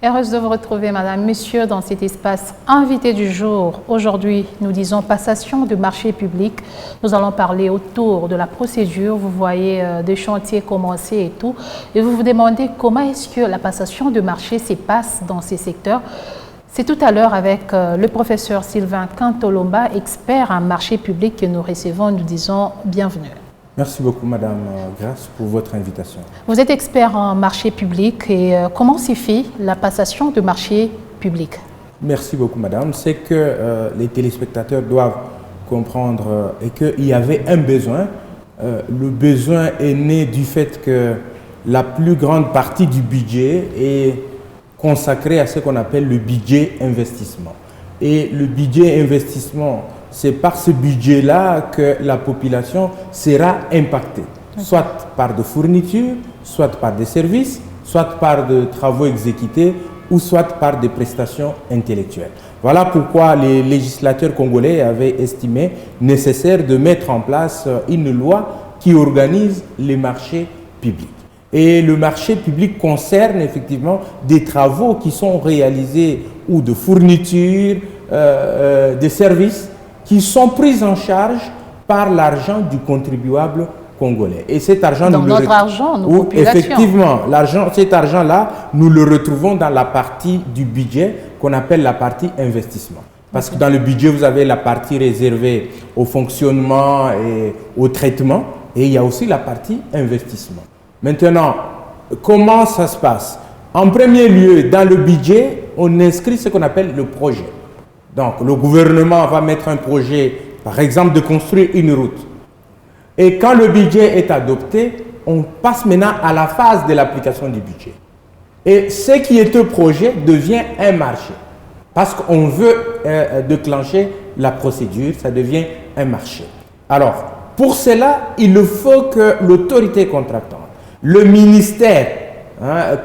Heureuse de vous retrouver, Madame, Monsieur, dans cet espace invité du jour. Aujourd'hui, nous disons passation de marché public. Nous allons parler autour de la procédure. Vous voyez des chantiers commencer et tout. Et vous vous demandez comment est-ce que la passation de marché se passe dans ces secteurs. C'est tout à l'heure avec le professeur Sylvain Kantolomba, expert en marché public que nous recevons. Nous disons bienvenue. Merci beaucoup, Madame Grace, pour votre invitation. Vous êtes expert en marché public et comment s'y fait la passation de marché public? Merci beaucoup, Madame. C'est que les téléspectateurs doivent comprendre et qu'il y avait un besoin. Le besoin est né du fait que la plus grande partie du budget est consacrée à ce qu'on appelle le budget investissement. Et le budget investissement, c'est par ce budget-là que la population sera impactée, soit par des fournitures, soit par des services, soit par des travaux exécutés ou soit par des prestations intellectuelles. Voilà pourquoi les législateurs congolais avaient estimé nécessaire de mettre en place une loi qui organise les marchés publics. Et le marché public concerne effectivement des travaux qui sont réalisés ou de fournitures, des services qui sont prises en charge par l'argent du contribuable congolais. Et cet argent, donc notre argent, nos populations. Effectivement, cet argent-là, nous le retrouvons dans la partie du budget qu'on appelle la partie investissement. Parce que dans le budget, vous avez la partie réservée au fonctionnement et au traitement, et il y a aussi la partie investissement. Maintenant, comment ça se passe? En premier lieu, dans le budget, on inscrit ce qu'on appelle le projet. Donc, le gouvernement va mettre un projet, par exemple, de construire une route. Et quand le budget est adopté, on passe maintenant à la phase de l'application du budget. Et ce qui est un projet devient un marché. Parce qu'on veut déclencher la procédure, ça devient un marché. Alors, pour cela, il faut que l'autorité contractante, le ministère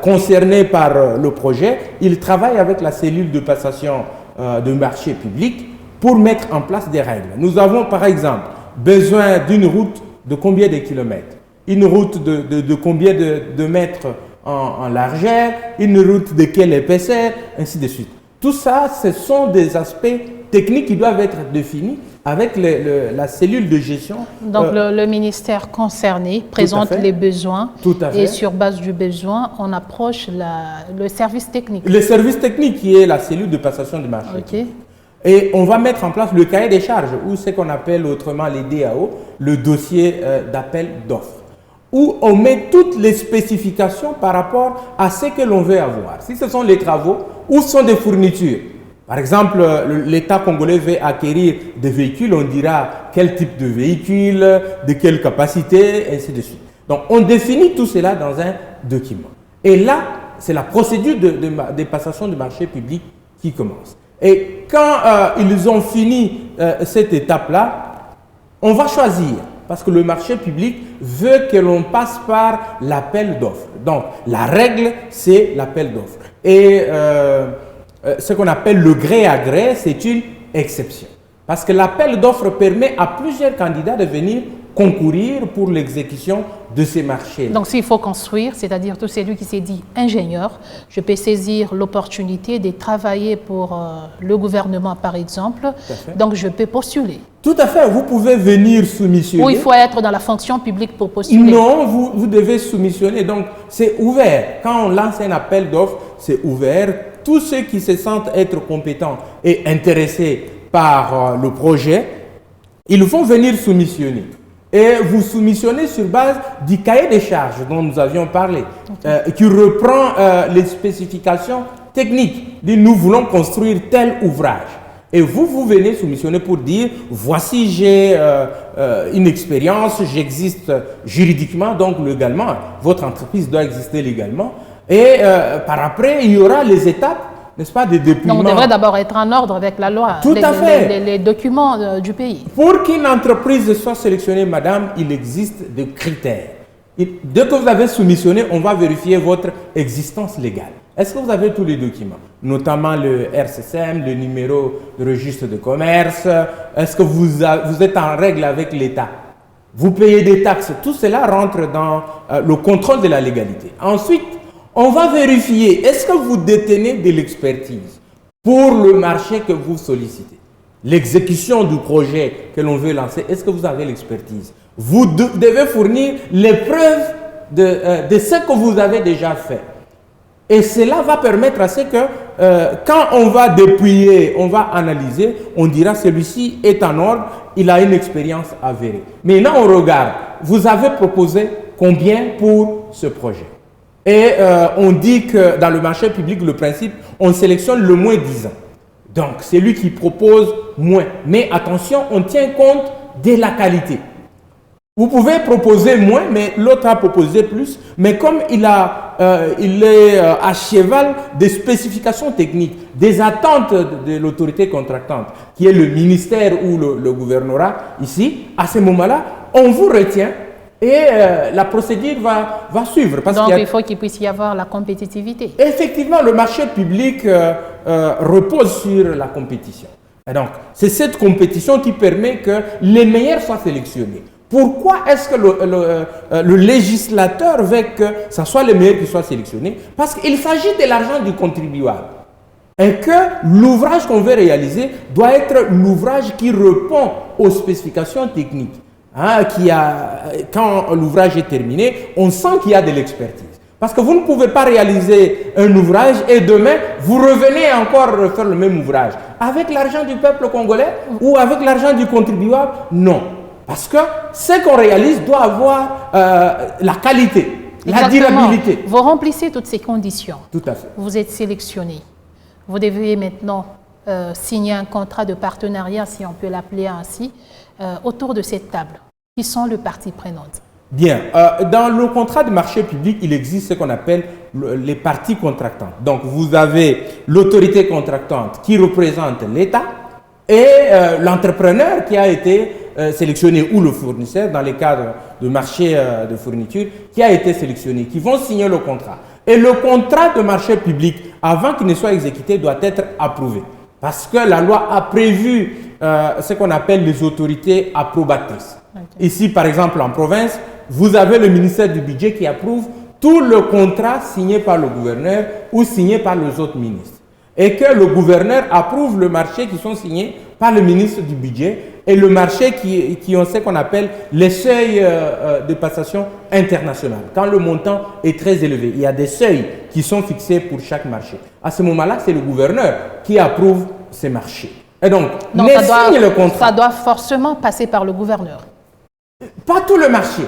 concerné par le projet, il travaille avec la cellule de passation de marché public pour mettre en place des règles. Nous avons par exemple besoin d'une route de combien de kilomètres, une route de combien de mètres en largeur, une route de quelle épaisseur, ainsi de suite. Tout ça, ce sont des aspects techniques qui doivent être définis avec la cellule de gestion. Donc le ministère concerné présente les besoins et sur base du besoin, on approche le service technique. Le service technique qui est la cellule de passation de marché. Okay. Et on va mettre en place le cahier des charges ou ce qu'on appelle autrement les DAO, le dossier d'appel d'offres, où on met toutes les spécifications par rapport à ce que l'on veut avoir. Si ce sont les travaux ou ce sont des fournitures. Par exemple, l'État congolais veut acquérir des véhicules, on dira quel type de véhicule, de quelle capacité, ainsi de suite. Donc, on définit tout cela dans un document. Et là, c'est la procédure de passation de marché public qui commence. Et quand ils ont fini cette étape-là, on va choisir, parce que le marché public veut que l'on passe par l'appel d'offres. Donc, la règle, c'est l'appel d'offres. Et ce qu'on appelle le gré à gré, c'est une exception. Parce que l'appel d'offres permet à plusieurs candidats de venir concourir pour l'exécution de ces marchés. Donc s'il faut construire, c'est-à-dire tout celui qui s'est dit ingénieur, je peux saisir l'opportunité de travailler pour le gouvernement par exemple, donc je peux postuler. Tout à fait, vous pouvez venir soumissionner. Ou il faut être dans la fonction publique pour postuler? Non, vous devez soumissionner, donc c'est ouvert. Quand on lance un appel d'offres, c'est ouvert. Tous ceux qui se sentent être compétents et intéressés par le projet, ils vont venir soumissionner. Et vous soumissionnez sur base du cahier des charges dont nous avions parlé, qui reprend les spécifications techniques. Nous voulons construire tel ouvrage. Et vous venez soumissionner pour dire, voici j'ai une expérience, j'existe juridiquement, donc légalement, votre entreprise doit exister légalement. Et par après, il y aura les étapes, n'est-ce pas, de déploiement. Donc on devrait d'abord être en ordre avec la loi, Tout à fait. Les documents du pays. Pour qu'une entreprise soit sélectionnée, madame, il existe des critères. Dès que vous avez soumissionné, on va vérifier votre existence légale. Est-ce que vous avez tous les documents, notamment le RCCM, le numéro de registre de commerce? Est-ce que vous êtes en règle avec l'État? Vous payez des taxes? Tout cela rentre dans le contrôle de la légalité. Ensuite, on va vérifier, est-ce que vous détenez de l'expertise pour le marché que vous sollicitez? L'exécution du projet que l'on veut lancer, est-ce que vous avez l'expertise? Vous devez fournir les preuves de ce que vous avez déjà fait. Et cela va permettre à ce que quand on va dépouiller, on va analyser, on dira celui-ci est en ordre, il a une expérience avérée. Maintenant on regarde, vous avez proposé combien pour ce projet? Et on dit que dans le marché public, le principe, on sélectionne le moins 10 ans. Donc c'est lui qui propose moins. Mais attention, on tient compte de la qualité. Vous pouvez proposer moins, mais l'autre a proposé plus. Mais comme il est à cheval des spécifications techniques, des attentes de l'autorité contractante, qui est le ministère ou le gouvernorat ici, à ce moment-là, on vous retient et la procédure va suivre. Donc il faut qu'il puisse y avoir la compétitivité. Effectivement, le marché public repose sur la compétition. Et donc, c'est cette compétition qui permet que les meilleurs soient sélectionnés. Pourquoi est-ce que le législateur veut que ce soit les meilleurs qui soient sélectionnés? Parce qu'il s'agit de l'argent du contribuable. Et que l'ouvrage qu'on veut réaliser doit être l'ouvrage qui répond aux spécifications techniques. Quand l'ouvrage est terminé, on sent qu'il y a de l'expertise. Parce que vous ne pouvez pas réaliser un ouvrage et demain, vous revenez encore refaire le même ouvrage. Avec l'argent du peuple congolais ou avec l'argent du contribuable? Non. Parce que ce qu'on réalise doit avoir la qualité, la durabilité. Vous remplissez toutes ces conditions. Tout à fait. Vous êtes sélectionné. Vous devez maintenant signer un contrat de partenariat, si on peut l'appeler ainsi, autour de cette table. Qui sont les parties prenantes? Bien. Dans le contrat de marché public, il existe ce qu'on appelle les parties contractantes. Donc, vous avez l'autorité contractante qui représente l'État et l'entrepreneur qui a été sélectionné ou le fournisseur dans les cadres de marché de fourniture qui a été sélectionné, qui vont signer le contrat. Et le contrat de marché public, avant qu'il ne soit exécuté, doit être approuvé. Parce que la loi a prévu ce qu'on appelle les autorités approbatrices. Okay. Ici, par exemple, en province, vous avez le ministère du Budget qui approuve tout le contrat signé par le gouverneur ou signé par les autres ministres. Et que le gouverneur approuve le marché qui sont signés par le ministre du Budget et le marché qui ont ce qu'on appelle les seuils de passation internationale. Quand le montant est très élevé, il y a des seuils qui sont fixés pour chaque marché. À ce moment-là, c'est le gouverneur qui approuve ces marchés. Et donc signe le contrat. Ça doit forcément passer par le gouverneur. Pas tout le marché.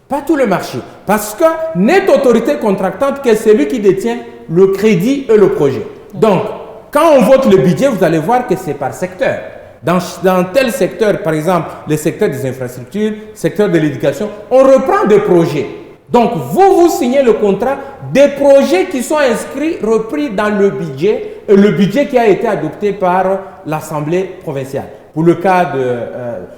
Pas tout le marché. Parce que n'est autorité contractante que celui qui détient le crédit et le projet. Donc, quand on vote le budget, vous allez voir que c'est par secteur. Dans tel secteur, par exemple, le secteur des infrastructures, le secteur de l'éducation, on reprend des projets. Donc, vous signez le contrat des projets qui sont inscrits, repris dans le budget, et le budget qui a été adopté par l'Assemblée provinciale, pour le cas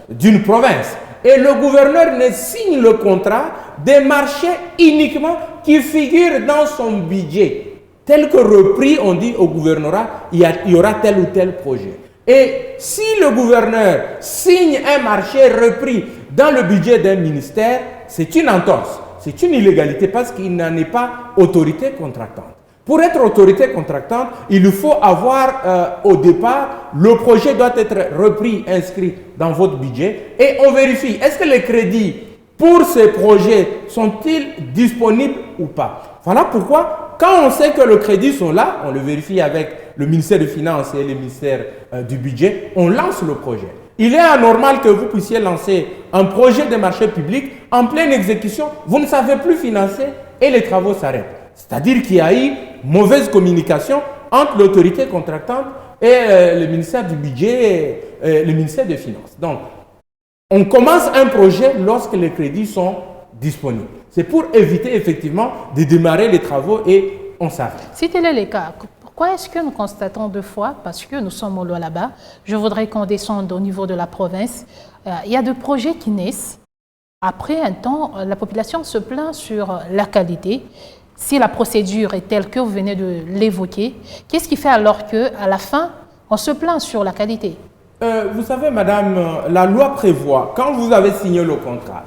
d'une province. Et le gouverneur ne signe le contrat des marchés uniquement qui figurent dans son budget. Tel que repris, on dit au gouvernorat, il y aura tel ou tel projet. Et si le gouverneur signe un marché repris dans le budget d'un ministère, c'est une entorse, c'est une illégalité parce qu'il n'en est pas autorité contractante. Pour être autorité contractante, il faut avoir au départ, le projet doit être repris, inscrit dans votre budget et on vérifie, est-ce que les crédits pour ces projets sont-ils disponibles ou pas? Voilà pourquoi, quand on sait que les crédits sont là, on le vérifie avec le ministère des Finances et le ministère du Budget, on lance le projet. Il est anormal que vous puissiez lancer un projet de marché public en pleine exécution, vous ne savez plus financer et les travaux s'arrêtent. C'est-à-dire qu'il y a eu mauvaise communication entre l'autorité contractante et le ministère du Budget et le ministère des Finances. Donc, on commence un projet lorsque les crédits sont disponibles. C'est pour éviter effectivement de démarrer les travaux et on s'arrête. Si tel est le cas, pourquoi est-ce que nous constatons deux fois, parce que nous sommes au loin là-bas, je voudrais qu'on descende au niveau de la province, il y a des projets qui naissent. Après un temps, la population se plaint sur la qualité. Si la procédure est telle que vous venez de l'évoquer, qu'est-ce qui fait alors qu'à la fin, on se plaint sur la qualité? Vous savez, madame, la loi prévoit, quand vous avez signé le contrat,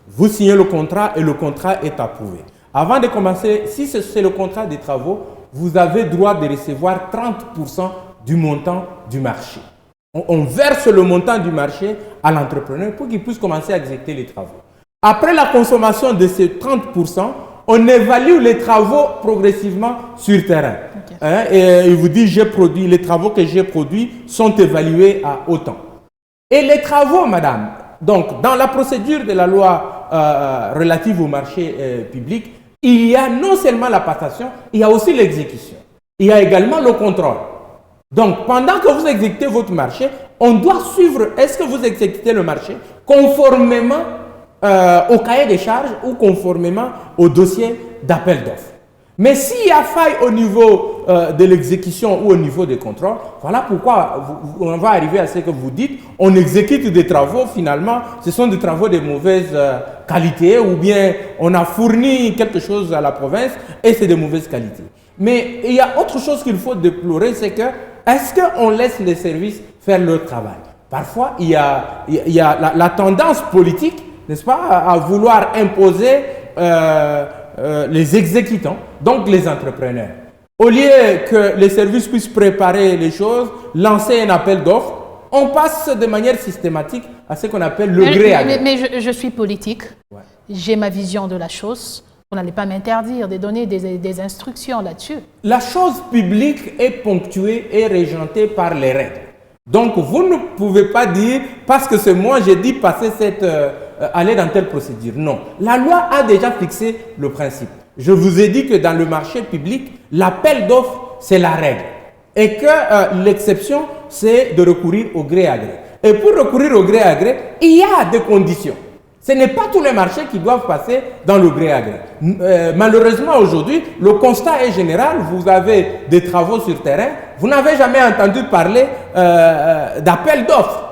vous signez le contrat et le contrat est approuvé. Avant de commencer, si c'est le contrat des travaux, vous avez droit de recevoir 30% du montant du marché. On verse le montant du marché à l'entrepreneur pour qu'il puisse commencer à exécuter les travaux. Après la consommation de ces 30%, on évalue les travaux progressivement sur terrain. Okay. Et il vous dit, les travaux que j'ai produits sont évalués à autant. Et les travaux, madame, donc dans la procédure de la loi relative au marché public, il y a non seulement la passation, il y a aussi l'exécution. Il y a également le contrôle. Donc, pendant que vous exécutez votre marché, on doit suivre, est-ce que vous exécutez le marché conformément au cahier des charges ou conformément au dossier d'appel d'offres. Mais s'il y a faille au niveau de l'exécution ou au niveau des contrôles, voilà pourquoi on va arriver à ce que vous dites, on exécute des travaux, finalement, ce sont des travaux de mauvaise qualité ou bien on a fourni quelque chose à la province et c'est de mauvaise qualité. Mais il y a autre chose qu'il faut déplorer, c'est que est-ce qu'on laisse les services faire leur travail? Parfois, il y a la tendance politique, n'est-ce pas, à vouloir imposer les exécutants, donc les entrepreneurs. Au lieu que les services puissent préparer les choses, lancer un appel d'offres, on passe de manière systématique à ce qu'on appelle le gré à gré. Mais je suis politique, ouais. J'ai ma vision de la chose. Vous n'allez pas m'interdire de donner des instructions là-dessus. La chose publique est ponctuée et régentée par les règles. Donc, vous ne pouvez pas dire, parce que c'est moi, j'ai dit passer aller dans telle procédure. Non. La loi a déjà fixé le principe. Je vous ai dit que dans le marché public, l'appel d'offres, c'est la règle. Et que l'exception, c'est de recourir au gré à gré. Et pour recourir au gré à gré, il y a des conditions. Ce n'est pas tous les marchés qui doivent passer dans le gré à gré. Malheureusement, aujourd'hui, le constat est général. Vous avez des travaux sur terrain. Vous n'avez jamais entendu parler d'appel d'offres.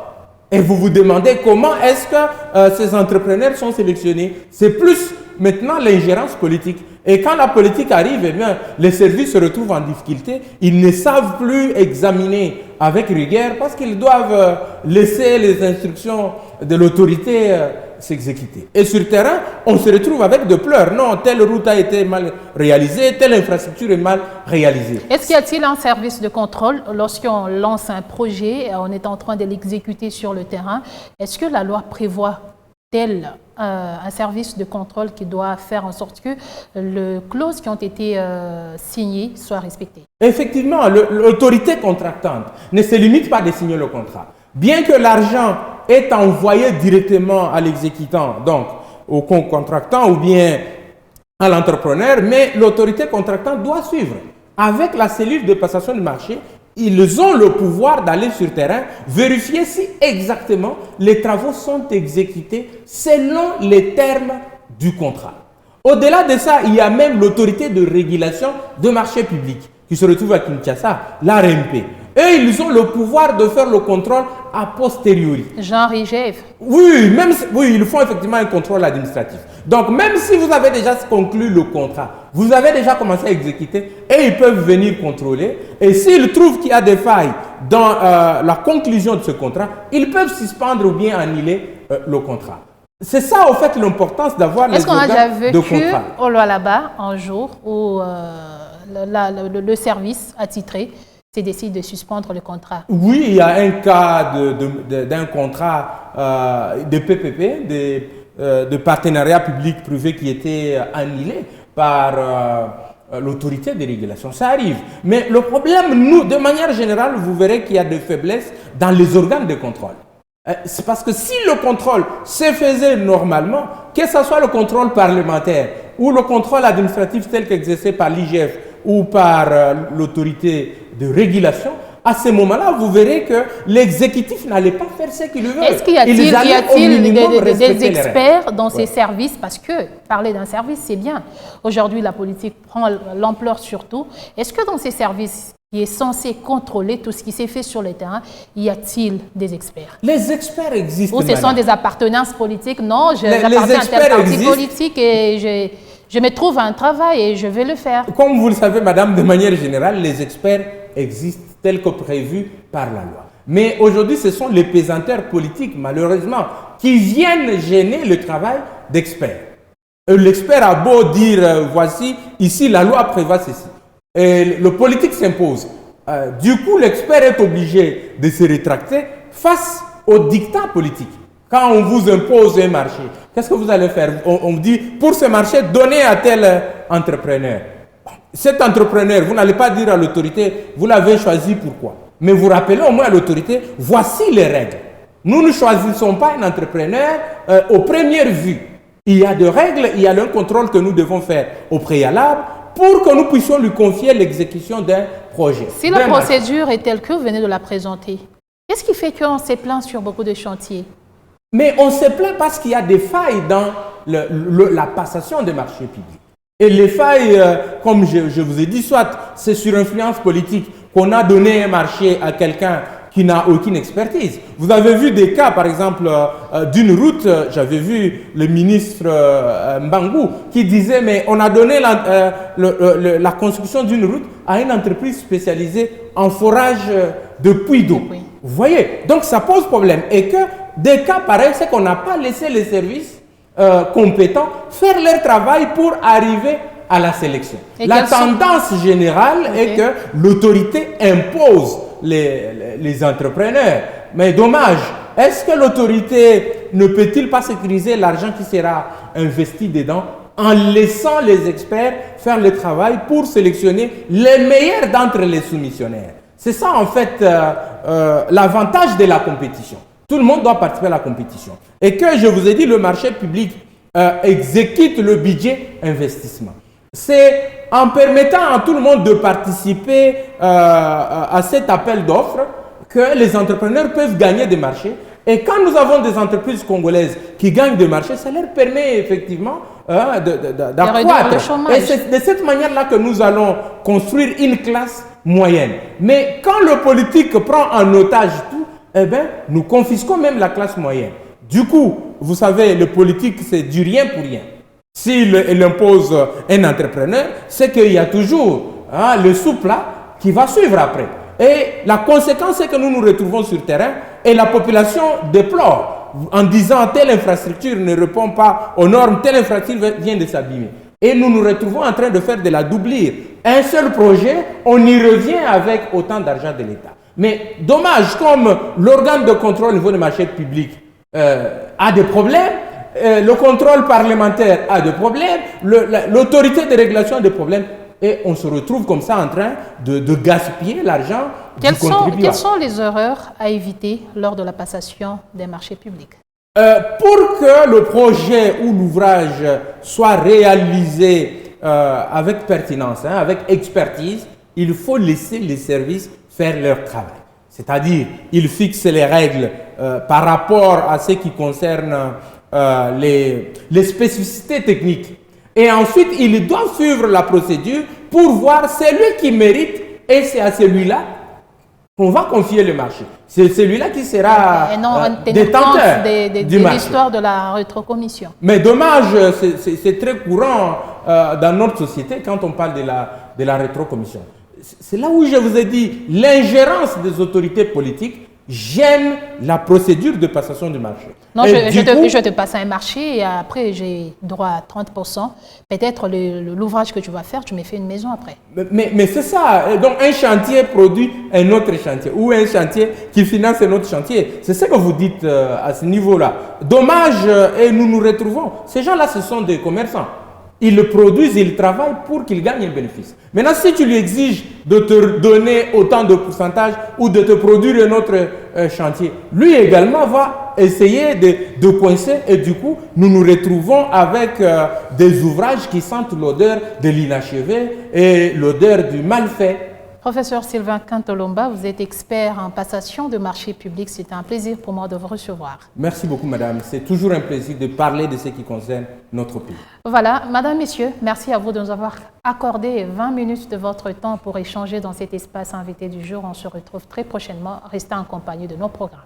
Et vous vous demandez comment est-ce que ces entrepreneurs sont sélectionnés. C'est plus maintenant l'ingérence politique. Et quand la politique arrive, eh bien, les services se retrouvent en difficulté. Ils ne savent plus examiner avec rigueur parce qu'ils doivent laisser les instructions de l'autorité s'exécuter. Et sur le terrain, on se retrouve avec de pleurs. Non, telle route a été mal réalisée, telle infrastructure est mal réalisée. Est-ce qu'il y a-t-il un service de contrôle lorsqu'on lance un projet, on est en train de l'exécuter sur le terrain? Est-ce que la loi prévoit tel un service de contrôle qui doit faire en sorte que les clauses qui ont été signées soient respectées? Effectivement, l'autorité contractante ne se limite pas de signer le contrat. Bien que l'argent est envoyé directement à l'exécutant, donc au contractant ou bien à l'entrepreneur, mais l'autorité contractante doit suivre. Avec la cellule de passation de marché, ils ont le pouvoir d'aller sur le terrain, vérifier si exactement les travaux sont exécutés selon les termes du contrat. Au-delà de ça, il y a même l'autorité de régulation de marché public qui se retrouve à Kinshasa, l'ARMP. Eux, ils ont le pouvoir de faire le contrôle a posteriori. Genre IGF. Oui, ils font effectivement un contrôle administratif. Donc, même si vous avez déjà conclu le contrat, vous avez déjà commencé à exécuter et ils peuvent venir contrôler. Et s'ils trouvent qu'il y a des failles dans la conclusion de ce contrat, ils peuvent suspendre ou bien annuler le contrat. C'est ça, au fait, l'importance d'avoir les organes de contrat. Est-ce qu'on a déjà vécu au Lualaba un jour où le service attitré décide de suspendre le contrat? Oui, il y a un cas d'un contrat de PPP, de partenariat public-privé qui était annulé par l'autorité de régulation. Ça arrive. Mais le problème, nous, de manière générale, vous verrez qu'il y a des faiblesses dans les organes de contrôle. C'est parce que si le contrôle se faisait normalement, que ce soit le contrôle parlementaire ou le contrôle administratif tel qu'exercé par l'IGF ou par l'autorité de régulation, à ce moment-là, vous verrez que l'exécutif n'allait pas faire ce qu'il veut. Est-ce qu'il y a-t-il des experts dans ces services? Parce que parler d'un service, c'est bien. Aujourd'hui, la politique prend l'ampleur surtout. Est-ce que dans ces services qui est censé contrôler tout ce qui s'est fait sur le terrain, y a-t-il des experts? Les experts existent. Ou ce sont des appartenances politiques? Non, j'appartiens à tel parti politique et je me trouve un travail et je vais le faire. Comme vous le savez, madame, de manière générale, les experts existent tels que prévus par la loi. Mais aujourd'hui, ce sont les pesanteurs politiques, malheureusement, qui viennent gêner le travail d'experts. L'expert a beau dire, voici, ici la loi prévoit ceci. Et le politique s'impose. Du coup, l'expert est obligé de se rétracter face au dictat politique. Quand on vous impose un marché, qu'est-ce que vous allez faire? On dit, pour ce marché, donnez à tel entrepreneur. Cet entrepreneur, vous n'allez pas dire à l'autorité, vous l'avez choisi pourquoi. Mais vous rappelez au moins à l'autorité, voici les règles. Nous ne choisissons pas un entrepreneur aux premières vues. Il y a des règles, il y a un contrôle que nous devons faire au préalable pour que nous puissions lui confier l'exécution d'un projet. Si la procédure est telle que vous venez de la présenter, qu'est-ce qui fait qu'on s'est plaint sur beaucoup de chantiers? Mais on se plaint parce qu'il y a des failles dans la passation des marchés publics. Et les failles, comme je vous ai dit, soit c'est sur influence politique qu'on a donné un marché à quelqu'un qui n'a aucune expertise. Vous avez vu des cas, par exemple, d'une route, j'avais vu le ministre Mbangou qui disait, mais on a donné la construction d'une route à une entreprise spécialisée en forage de puits d'eau. Oui. Vous voyez, donc ça pose problème. Et que des cas pareils, c'est qu'on n'a pas laissé les services compétents faire leur travail pour arriver à la sélection. Et la tendance générale est que l'autorité impose les entrepreneurs. Mais dommage, est-ce que l'autorité ne peut-il pas sécuriser l'argent qui sera investi dedans en laissant les experts faire le travail pour sélectionner les meilleurs d'entre les soumissionnaires? C'est ça en fait l'avantage de la compétition. Tout le monde doit participer à la compétition. Et que je vous ai dit, le marché public exécute le budget investissement. C'est en permettant à tout le monde de participer à cet appel d'offres que les entrepreneurs peuvent gagner des marchés. Et quand nous avons des entreprises congolaises qui gagnent des marchés, ça leur permet effectivement d'accroître. Et c'est de cette manière-là que nous allons construire une classe moyenne. Mais quand le politique prend en otage tout, eh bien, nous confisquons même la classe moyenne. Du coup, vous savez, le politique, c'est du rien pour rien. S'il impose un entrepreneur, c'est qu'il y a toujours le sous-plat qui va suivre après. Et la conséquence, c'est que nous nous retrouvons sur le terrain et la population déplore en disant telle infrastructure ne répond pas aux normes, telle infrastructure vient de s'abîmer. Et nous nous retrouvons en train de faire de la doublure. Un seul projet, on y revient avec autant d'argent de l'État. Mais dommage, comme l'organe de contrôle au niveau des marchés publics a des problèmes, le contrôle parlementaire a des problèmes, l'autorité de régulation a des problèmes, et on se retrouve comme ça en train de gaspiller l'argent du contribuable. Quelles sont les erreurs à éviter lors de la passation des marchés publics? Pour que le projet ou l'ouvrage soit réalisé avec pertinence, avec expertise, il faut laisser les services faire leur travail. C'est-à-dire, ils fixent les règles par rapport à ce qui concerne les spécificités techniques. Et ensuite, ils doivent suivre la procédure pour voir celui qui mérite et c'est à celui-là qu'on va confier le marché. C'est celui-là qui sera détenteur du marché. L'histoire de la rétrocommission. Mais dommage, c'est très courant dans notre société quand on parle de la rétrocommission. C'est là où je vous ai dit, l'ingérence des autorités politiques gêne la procédure de passation du marché. Non, je te passe un marché et après j'ai droit à 30%. Peut-être l'ouvrage que tu vas faire, tu me fais une maison après. Mais c'est ça. Donc un chantier produit un autre chantier ou un chantier qui finance un autre chantier. C'est ce que vous dites à ce niveau-là. Dommage, et nous nous retrouvons. Ces gens-là, ce sont des commerçants. Ils le produisent, ils travaillent pour qu'ils gagnent un bénéfice. Maintenant, si tu lui exiges de te donner autant de pourcentage ou de te produire un autre chantier, lui également va essayer de coincer et du coup, nous nous retrouvons avec des ouvrages qui sentent l'odeur de l'inachevé et l'odeur du mal fait. Professeur Sylvain Kantolomba, vous êtes expert en passation de marchés publics. C'est un plaisir pour moi de vous recevoir. Merci beaucoup, madame. C'est toujours un plaisir de parler de ce qui concerne notre pays. Voilà, madame, messieurs, merci à vous de nous avoir accordé 20 minutes de votre temps pour échanger dans cet espace invité du jour. On se retrouve très prochainement. Restez en compagnie de nos programmes.